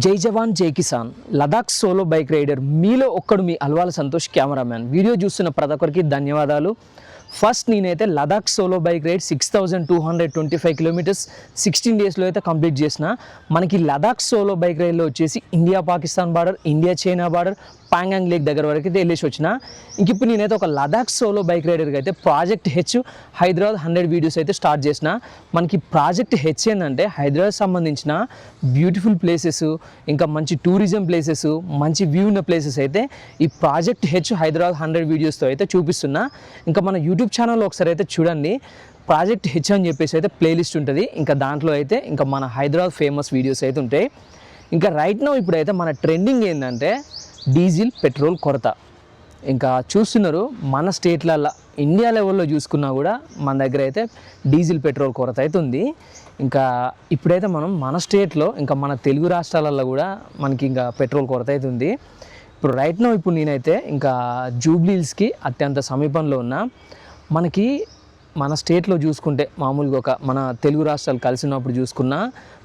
జై జవాన్ జై కిసాన్ లదాఖ్ సోలో బైక్ రైడర్ మీలో ఒక్కడు మీ అల్వాల సంతోష్ కెమెరామ్యాన్. వీడియో చూస్తున్న ప్రతి ఒక్కరికి ధన్యవాదాలు. ఫస్ట్ నేనైతే Ladakh solo bike ride 6225 kilometres 16 డేస్లో అయితే కంప్లీట్ చేసిన. మనకి లదాఖ్ సోలో బైక్ రైడ్లో వచ్చేసి India Pakistan border, India China border, Pangong lake దగ్గర వరకు అయితే వెళ్ళేసి వచ్చిన. ఇంక ఇప్పుడు నేనైతే ఒక లదాఖ్ సోలో బైక్ రైడర్గా అయితే ప్రాజెక్ట్ హెచ్ హైదరాబాద్ 100 వీడియోస్ అయితే స్టార్ట్ చేసిన. మనకి ప్రాజెక్ట్ హెచ్ ఏంటంటే హైదరాబాద్ సంబంధించిన బ్యూటిఫుల్ ప్లేసెస్, ఇంకా మంచి టూరిజం ప్లేసెస్, మంచి వ్యూ ఉన్న ప్లేసెస్ అయితే ఈ ప్రాజెక్ట్ హెచ్ హైదరాబాద్ 100 వీడియోస్తో అయితే చూపిస్తున్నా. ఇంకా మన యూట్యూబ్ ఛానల్లో ఒకసారి అయితే చూడండి, ప్రాజెక్ట్ హెచ్ అని చెప్పేసి అయితే ప్లేలిస్ట్ ఉంటుంది. ఇంకా దాంట్లో అయితే ఇంకా మన హైదరాబాద్ ఫేమస్ వీడియోస్ అయితే ఉంటాయి. ఇంకా రైట్ నౌ ఇప్పుడైతే మన ట్రెండింగ్ ఏంటంటే డీజిల్ పెట్రోల్ కొరత. ఇంకా చూస్తున్నారు మన స్టేట్లలో ఇండియా లెవెల్లో చూసుకున్నా కూడా మన దగ్గర అయితే డీజిల్ పెట్రోల్ కొరత అయితే ఉంది. ఇంకా ఇప్పుడైతే మనం మన స్టేట్లో ఇంకా మన తెలుగు రాష్ట్రాలలో కూడా మనకి ఇంకా పెట్రోల్ కొరత అయితే ఉంది. ఇప్పుడు రైట్ నౌ ఇప్పుడు నేనైతే ఇంకా జూబ్లీ హిల్స్కి అత్యంత సమీపంలో ఉన్నా. మనకి మన స్టేట్లో చూసుకుంటే మామూలుగా ఒక మన తెలుగు రాష్ట్రాలు కలిసినప్పుడు చూసుకున్నా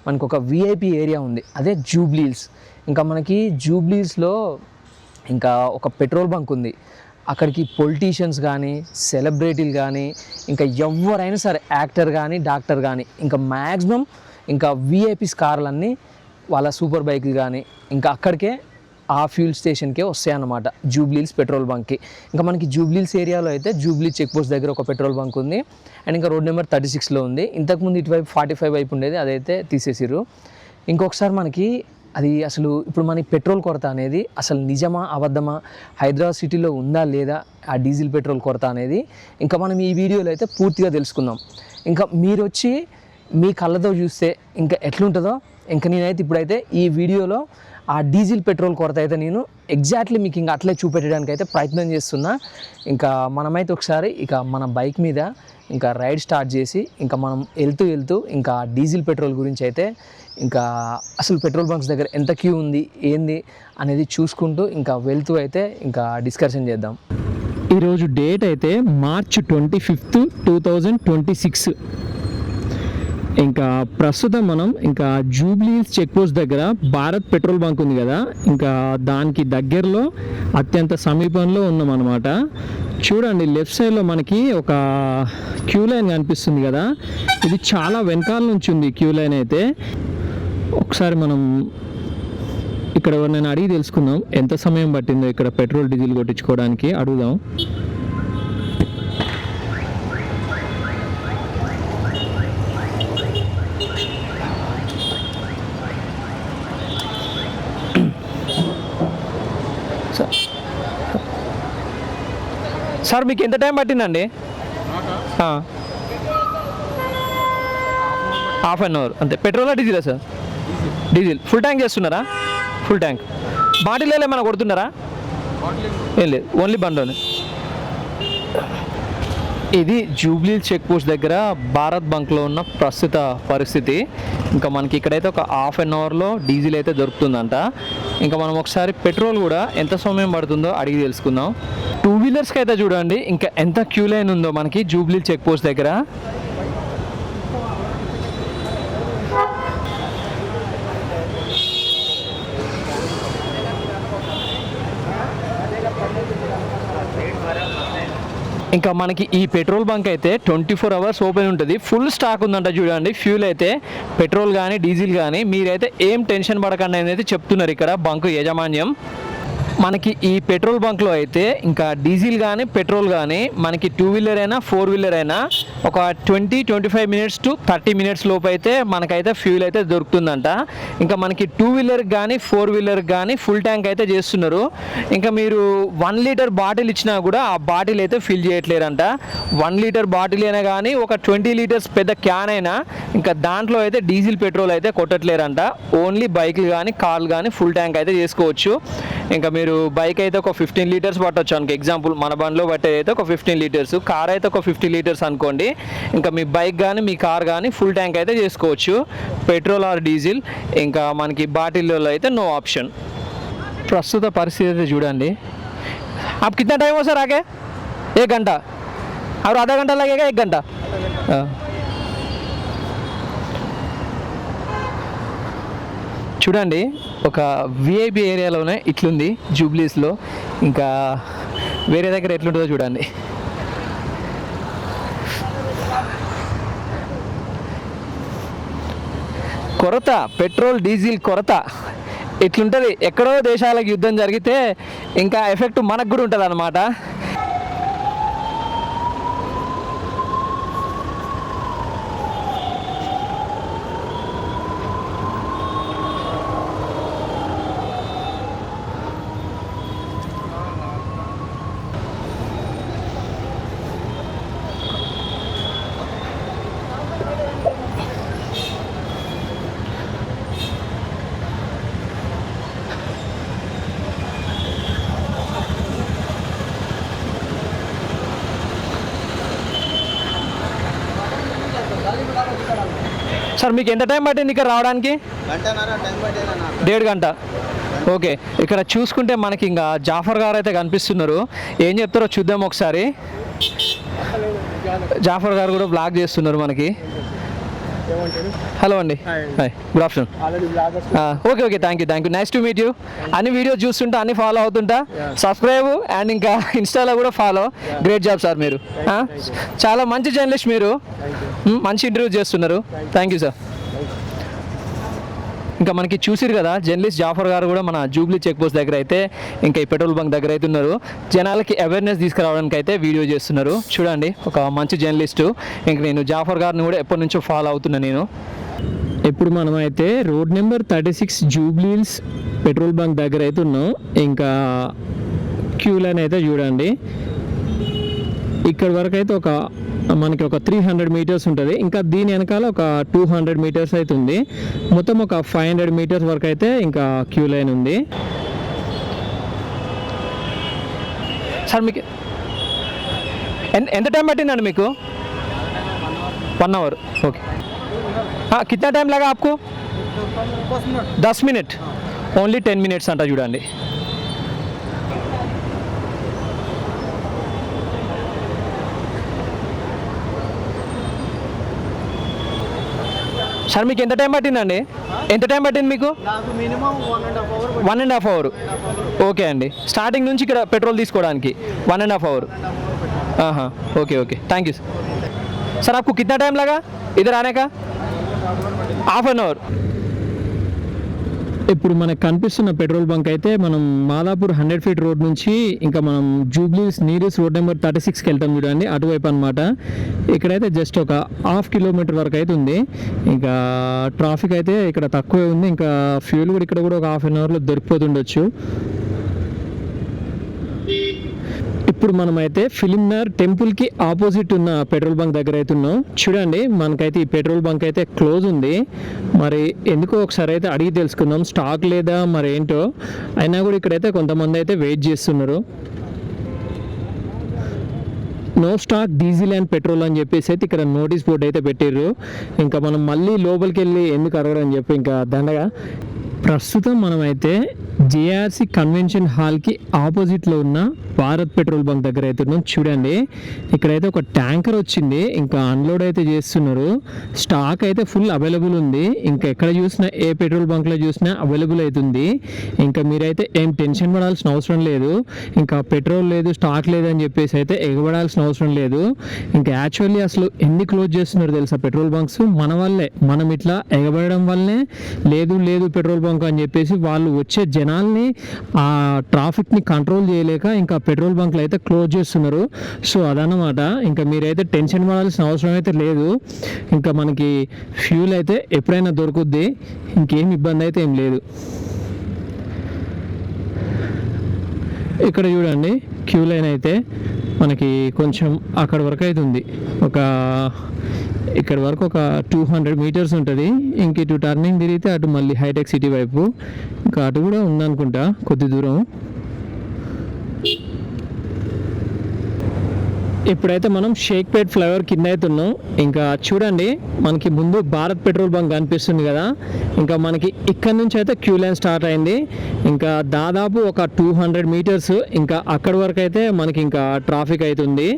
మనకు ఒక విఐపి ఏరియా ఉంది, అదే జూబ్లీ హిల్స్. ఇంకా మనకి జూబ్లీ హిల్స్లో ఇంకా ఒక పెట్రోల్ బంక్ ఉంది. అక్కడికి పొలిటీషియన్స్ కానీ, సెలబ్రిటీలు కానీ, ఇంకా ఎవరైనా సరే యాక్టర్ కానీ, డాక్టర్ కానీ, ఇంకా మ్యాక్సిమం ఇంకా విఐపీస్ కార్లన్నీ వాళ్ళ సూపర్ బైక్లు కానీ ఇంకా అక్కడికే ఆ ఫ్యూల్ స్టేషన్కే వస్తాయన్నమాట, జూబ్లీ హిల్స్ పెట్రోల్ బంక్కి. ఇంకా మనకి జూబ్లీ హిల్స్ ఏరియాలో అయితే జూబ్లీ చెక్ పోస్ట్ దగ్గర ఒక పెట్రోల్ బంక్ ఉంది, అండ్ ఇంకా రోడ్ నెంబర్ 36లో ఉంది. ఇంతకుముందు ఇటువైపు 45 వైపు ఉండేది, అదైతే తీసేసిర్రు. ఇంకొకసారి మనకి అది అసలు ఇప్పుడు మనకి పెట్రోల్ కొరత అనేది అసలు నిజమా అబద్ధమా, హైదరాబాద్ సిటీలో ఉందా లేదా ఆ డీజిల్ పెట్రోల్ కొరత అనేది ఇంకా మనం ఈ వీడియోలో అయితే పూర్తిగా తెలుసుకుందాం. ఇంకా మీరు వచ్చి మీ కళ్ళతో చూస్తే ఇంకా ఎట్లుంటుందో ఇంకా నేనైతే ఇప్పుడైతే ఈ వీడియోలో ఆ డీజిల్ పెట్రోల్ కొరత అయితే నేను ఎగ్జాక్ట్లీ మీకు ఇంకా అట్లే చూపెట్టడానికి అయితే ప్రయత్నం చేస్తున్నా. ఇంకా మనమైతే ఒకసారి ఇక మన బైక్ మీద ఇంకా రైడ్ స్టార్ట్ చేసి ఇంకా మనం వెళ్తూ ఇంకా డీజిల్ పెట్రోల్ గురించి అయితే ఇంకా అసలు పెట్రోల్ బంక్స్ దగ్గర ఎంత క్యూ ఉంది ఏంది అనేది చూసుకుంటూ ఇంకా వెళ్తూ అయితే ఇంకా డిస్కషన్ చేద్దాం. ఈరోజు డేట్ అయితే మార్చ్ 25, 2026. ఇంకా ప్రస్తుతం మనం ఇంకా జూబ్లీ హిల్స్ చెక్ పోస్ట్ దగ్గర భారత్ పెట్రోల్ బంక్ ఉంది కదా, ఇంకా దానికి దగ్గరలో అత్యంత సమీపంలో ఉన్నాం అనమాట. చూడండి లెఫ్ట్ సైడ్లో మనకి ఒక క్యూ లైన్ కనిపిస్తుంది కదా, ఇది చాలా వెనకాల నుంచి ఉంది క్యూ లైన్ అయితే. ఒకసారి మనం ఇక్కడ ఎవరినైనా అడిగి తెలుసుకుందాం ఎంత సమయం పట్టిందో ఇక్కడ పెట్రోల్ డీజిల్ కొట్టించుకోవడానికి, అడుగుదాం. సార్ మీకు ఎంత టైం పట్టిందండి? హాఫ్ అన్ అవర్ అంతే. పెట్రోలా డీజిలా సార్? డీజిల్. ఫుల్ ట్యాంక్ చేస్తున్నారా? Full tank. బాటిల్ ఏమైనా కొడుతున్నారా? ఏం లేదు, ఓన్లీ బండ్లోనే. ఇది జూబ్లీ చెక్ పోస్ట్ దగ్గర భారత్ బంక్లో ఉన్న ప్రస్తుత పరిస్థితి. ఇంకా మనకి ఇక్కడైతే ఒక హాఫ్ అన్ అవర్లో డీజిల్ అయితే దొరుకుతుందంట. ఇంకా మనం ఒకసారి పెట్రోల్ కూడా ఎంత సమయం పడుతుందో అడిగి తెలుసుకుందాం. 2 వీలర్స్కి అయితే చూడండి ఇంకా ఎంత క్యూ లైన్ ఉందో మనకి జూబ్లీ చెక్ పోస్ట్ దగ్గర. ఇంకా మనకి ఈ పెట్రోల్ బంక్ అయితే 24 అవర్స్ ఓపెన్ ఉంటుంది, ఫుల్ స్టాక్ ఉందంట. చూడండి ఫ్యూల్ అయితే పెట్రోల్ కానీ డీజిల్ కానీ మీరైతే ఏం టెన్షన్ పడకండి అనేది చెప్తున్నారు ఇక్కడ బంక్ యాజమాన్యం. మనకి ఈ పెట్రోల్ బంక్లో అయితే ఇంకా డీజిల్ కానీ పెట్రోల్ కానీ మనకి 2 వీలర్ అయినా 4 వీలర్ అయినా ఒక 20-25 మినిట్స్ టు 30 మినిట్స్ లోపు అయితే మనకైతే ఫ్యూల్ అయితే దొరుకుతుందంట. ఇంకా మనకి 2 వీలర్ కానీ 4 వీలర్ కానీ ఫుల్ ట్యాంక్ అయితే చేస్తున్నారు. ఇంకా మీరు 1 లీటర్ బాటిల్ ఇచ్చినా కూడా ఆ బాటిల్ అయితే ఫిల్ చేయట్లేరంట. 1 లీటర్ బాటిల్ అయినా కానీ ఒక 20 లీటర్స్ పెద్ద క్యాన్ అయినా ఇంకా దాంట్లో అయితే డీజిల్ పెట్రోల్ అయితే కొట్టట్లేరంట. ఓన్లీ బైక్లు కానీ కార్లు కానీ ఫుల్ ట్యాంక్ అయితే చేసుకోవచ్చు. ఇంకా మీరు బైక్ అయితే ఒక 15 లీటర్స్ పట్టవచ్చు అనుకో, ఎగ్జాంపుల్ మన బండిలో పట్టేది అయితే ఒక 15 లీటర్స్, కార్ అయితే ఒక 50 లీటర్స్ అనుకోండి. ఇంకా మీ బైక్ కానీ మీ కార్ కానీ ఫుల్ ట్యాంక్ అయితే చేసుకోవచ్చు, పెట్రోల్ ఆర్ డీజిల్. ఇంకా మనకి బాటిల్లో అయితే నో ఆప్షన్. ప్రస్తుత పరిస్థితి అయితే చూడండి. आप कितना टाइम हो सर आगे? 1 घंटा और आधा घंटा लगेगा? 1 घंटा. చూడండి ఒక విఐపి ఏరియాలోనే ఇట్లుంది జూబ్లీస్లో, ఇంకా వేరే దగ్గర ఎట్లుంటుందో చూడండి. కొరత, పెట్రోల్ డీజిల్ కొరత ఇట్లుంటుంది. ఎక్కడో దేశాలకు యుద్ధం జరిగితే ఇంకా ఎఫెక్ట్ మనకు కూడా ఉంటుంది అన్నమాట. సార్ మీకు ఎంత టైం పట్టింది ఇక్కడ రావడానికి? 1.5 గంట. ఓకే, ఇక్కడ చూసుకుంటే మనకి ఇంకా జాఫర్ గారు అయితే కనిపిస్తున్నారు. ఏం చెప్తారో చూద్దాం ఒకసారి. జాఫర్ గారు కూడా బ్లాగ్ చేస్తున్నారు మనకి. హలో అండి, hi, good afternoon. Okay okay, thank you, nice to meet you. అన్ని వీడియోస్ చూస్తుంటా, అన్ని ఫాలో అవుతుంటా, సబ్స్క్రైబ్ అండ్ ఇంకా ఇన్స్టాలో కూడా ఫాలో. గ్రేట్ జాబ్ సార్, మీరు చాలా మంచి జర్నలిస్ట్, మీరు మంచి ఇంటర్వ్యూ చేస్తున్నారు. Thank you sir. ఇంకా మనకి చూసిరు కదా జర్నలిస్ట్ జాఫర్ గారు కూడా మన జూబ్లీ చెక్ పోస్ట్ దగ్గర అయితే ఇంకా ఈ పెట్రోల్ బంక్ దగ్గర అయితే ఉన్నారు. జనాలకి అవేర్నెస్ తీసుకురావడానికి అయితే వీడియో చేస్తున్నారు. చూడండి, ఒక మంచి జర్నలిస్టు. ఇంక నేను జాఫర్ గారిని కూడా ఎప్పటి నుంచో ఫాలో అవుతున్నా నేను. ఇప్పుడు మనం అయితే రోడ్ నెంబర్ 36 జూబ్లీస్ పెట్రోల్ బంక్ దగ్గర అయితే ఉన్నాం. ఇంకా క్యూ లైన్ అయితే చూడండి, ఇక్కడ వరకు అయితే మనకి ఒక 300 మీటర్స్ ఉంటుంది. ఇంకా దీని వెనకాల ఒక 200 మీటర్స్ అయితే ఉంది. మొత్తం ఒక 500 మీటర్స్ వరకు అయితే ఇంకా క్యూ లైన్ ఉంది. సార్ మీకు ఎంత టైం పట్టిందండి మీకు? 1 అవర్. ఓకే, కిतना టైం లగా आपको? 10 మినిట్, ఓన్లీ 10 మినిట్స్ అంట. చూడండి, సార్ మీకు ఎంత టైం పట్టిందండి? ఎంత టైం పట్టింది మీకు? 1.5 అవర్. ఓకే అండి, స్టార్టింగ్ నుంచి ఇక్కడ పెట్రోల్ తీసుకోవడానికి 1.5 hour. Okay okay, thank you sir. आपको कितना टाइम लगा इधर आने का? Half an hour. ఇప్పుడు మనకు కనిపిస్తున్న పెట్రోల్ బంక్ అయితే మనం మాదాపూర్ 100 ఫీట్ రోడ్ నుంచి ఇంకా మనం జూబ్లీస్ నీరస్ రోడ్ నెంబర్ 36కి వెళ్తాం చూడండి, అటువైపు అనమాట. ఇక్కడైతే జస్ట్ ఒక 1/2 కిలోమీటర్ వరకు అయితే ఉంది. ఇంకా ట్రాఫిక్ అయితే ఇక్కడ తక్కువే ఉంది. ఇంకా ఫ్యూల్ కూడా ఇక్కడ కూడా ఒక హాఫ్ అన్ అవర్లో దొరికిపోతుండొచ్చు. ఇప్పుడు మనమైతే ఫిలింనగర్ టెంపుల్కి ఆపోజిట్ ఉన్న పెట్రోల్ బంక్ దగ్గర అయితే ఉన్నాం. చూడండి, మనకైతే ఈ పెట్రోల్ బంక్ అయితే క్లోజ్ ఉంది. మరి ఎందుకో ఒకసారి అయితే అడిగి తెలుసుకుందాం, స్టాక్ లేదా మరి ఏంటో. అయినా కూడా ఇక్కడైతే కొంతమంది అయితే వెయిట్ చేస్తున్నారు. No stock diesel and petrol అని చెప్పేసి అయితే ఇక్కడ నోటీస్ బోర్డు అయితే పెట్టారు. ఇంకా మనం మళ్ళీ లోపలికి వెళ్ళి ఎందుకు అడగడం చెప్పి ఇంకా దండగా. ప్రస్తుతం మనమైతే జేఆర్సీ కన్వెన్షన్ హాల్కి ఆపోజిట్లో ఉన్న భారత్ పెట్రోల్ బంక్ దగ్గర అయితే ఉన్నాం. చూడండి, ఇక్కడైతే ఒక ట్యాంకర్ వచ్చింది, ఇంకా అన్లోడ్ అయితే చేస్తున్నారు. స్టాక్ అయితే ఫుల్ అవైలబుల్ ఉంది. ఇంకా ఎక్కడ చూసినా, ఏ పెట్రోల్ బంక్లో చూసినా అవైలబుల్ అవుతుంది. ఇంకా మీరైతే ఏం టెన్షన్ పడాల్సిన అవసరం లేదు. ఇంకా పెట్రోల్ లేదు, స్టాక్ లేదు అని చెప్పేసి అయితే ఎగబడాల్సిన అవసరం లేదు. ఇంకా యాక్చువల్లీ అసలు ఎన్ని క్లోజ్ చేస్తున్నారు తెలుసా పెట్రోల్ బంక్స్? మన వల్లే, మనం ఇట్లా ఎగబడడం వల్లనే లేదు పెట్రోల్ బంక్ అని చెప్పేసి వాళ్ళు వచ్చే జనాల్ని, ఆ ట్రాఫిక్ని కంట్రోల్ చేయలేక ఇంకా పెట్రోల్ బంక్లు అయితే క్లోజ్ చేస్తున్నారు. సో అదన్నమాట. ఇంకా మీరైతే టెన్షన్ పడాల్సిన అవసరం అయితే లేదు. ఇంకా మనకి ఫ్యూల్ అయితే ఎప్పుడైనా దొరుకుద్ది, ఇంకేం ఇబ్బంది అయితే ఏం లేదు. ఇక్కడ చూడండి, క్యూ లైన్ అయితే మనకి కొంచెం అక్కడ వరకు అయితే ఉంది. ఇక్కడ వరకు ఒక 200 మీటర్స్ ఉంటుంది. ఇంక ఇటు టర్నింగ్ తిరిగితే అటు మళ్ళీ హైటెక్ సిటీ వైపు, ఇంకా అటు కూడా ఉందనుకుంటా కొద్ది దూరం. ఇప్పుడైతే మనం షేక్పేట్ ఫ్లైఓవర్ కింద అయితే ఉన్నాం. ఇంకా చూడండి, మనకి ముందు భారత్ పెట్రోల్ బంక్ కనిపిస్తుంది కదా, ఇంకా మనకి ఇక్కడ నుంచి అయితే క్యూ లైన్ స్టార్ట్ అయింది. ఇంకా దాదాపు ఒక 200 మీటర్స్ ఇంకా అక్కడి వరకు అయితే మనకి ఇంకా ట్రాఫిక్ అవుతుంది.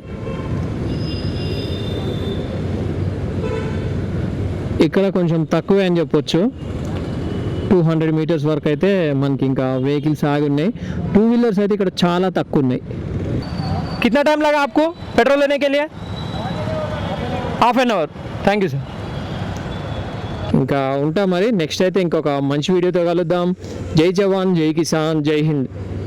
ఇక్కడ కొంచెం తక్కువే అని చెప్పొచ్చు. 200 మీటర్స్ వరకు అయితే మనకి ఇంకా వెహికల్స్ ఆగి ఉన్నాయి. 2 వీలర్స్ అయితే ఇక్కడ చాలా తక్కువ ఉన్నాయి. కిतना टाइम लगा आपको पेट्रोल लेने के लिए? Half an our. Thank you sir. ఇంకా ఉంటా మరి. నెక్స్ట్ అయితే ఇంకొక మంచి వీడియోతో కలుద్దాం. జై జవాన్, జై కిసాన్, జై హింద్.